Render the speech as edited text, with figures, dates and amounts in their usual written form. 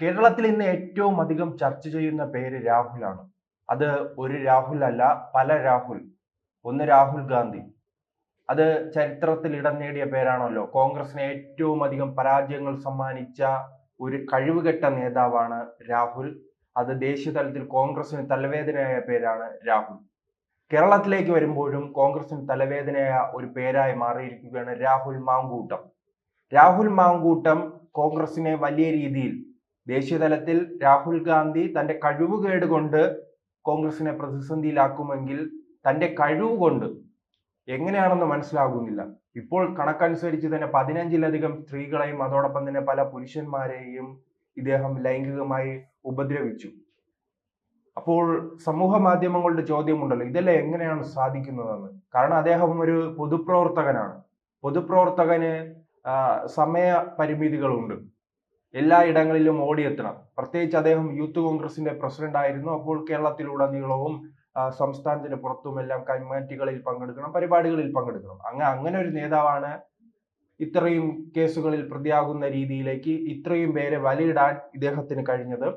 കേരളത്തിൽ ഇന്ന് ഏറ്റവും അധികം ചർച്ച ചെയ്യുന്ന പേര് രാഹുലാണ്. അത് ഒരു രാഹുൽ അല്ല, പല രാഹുൽ. ഒന്ന് രാഹുൽ ഗാന്ധി. അത് ചരിത്രത്തിൽ ഇടം നേടിയ പേരാണല്ലോ. കോൺഗ്രസിന് ഏറ്റവും അധികം പരാജയങ്ങൾ സമ്മാനിച്ച ഒരു കഴിവുകെട്ട നേതാവാണ് രാഹുൽ. അത് ദേശീയ തലത്തിൽ കോൺഗ്രസിന് തലവേദനയായ പേരാണ് രാഹുൽ. കേരളത്തിലേക്ക് വരുമ്പോഴും കോൺഗ്രസിന് തലവേദനയായ ഒരു പേരായി മാറിയിരിക്കുകയാണ് രാഹുൽ മാങ്കൂട്ടം. രാഹുൽ മാങ്കൂട്ടം കോൺഗ്രസിനെ വലിയ രീതിയിൽ ദേശീയ തലത്തിൽ രാഹുൽ ഗാന്ധി തന്റെ കഴിവുകേട് കൊണ്ട് കോൺഗ്രസിനെ പ്രതിസന്ധിയിലാക്കുമെങ്കിൽ തന്റെ കഴിവ് കൊണ്ട് എങ്ങനെയാണെന്ന് മനസ്സിലാകുന്നില്ല. ഇപ്പോൾ കണക്കനുസരിച്ച് തന്നെ 15-ലധികം സ്ത്രീകളെയും അതോടൊപ്പം തന്നെ പല പുരുഷന്മാരെയും ഇദ്ദേഹം ലൈംഗികമായി ഉപദ്രവിച്ചു. അപ്പോൾ സമൂഹ മാധ്യമങ്ങളുടെ ചോദ്യമുണ്ടല്ലോ, ഇതെല്ലാം എങ്ങനെയാണ് സാധിക്കുന്നതെന്ന്. കാരണം അദ്ദേഹം ഒരു പൊതുപ്രവർത്തകനാണ്. പൊതുപ്രവർത്തകന് സമയ പരിമിതികളുണ്ട്. എല്ലായിടങ്ങളിലും ഓടിയെത്തണം. പ്രത്യേകിച്ച് അദ്ദേഹം യൂത്ത് കോൺഗ്രസിന്റെ പ്രസിഡന്റ് ആയിരുന്നു. അപ്പോൾ കേരളത്തിലുടനീളവും സംസ്ഥാനത്തിന് പുറത്തുമെല്ലാം കമ്മിറ്റികളിൽ പങ്കെടുക്കണം, പരിപാടികളിൽ പങ്കെടുക്കണം. അങ്ങനെ ഒരു നേതാവാണ് ഇത്രയും കേസുകളിൽ പ്രതിയാകുന്ന രീതിയിലേക്ക് ഇത്രയും പേരെ വലയിടാൻ ഇദ്ദേഹത്തിന് കഴിഞ്ഞത്.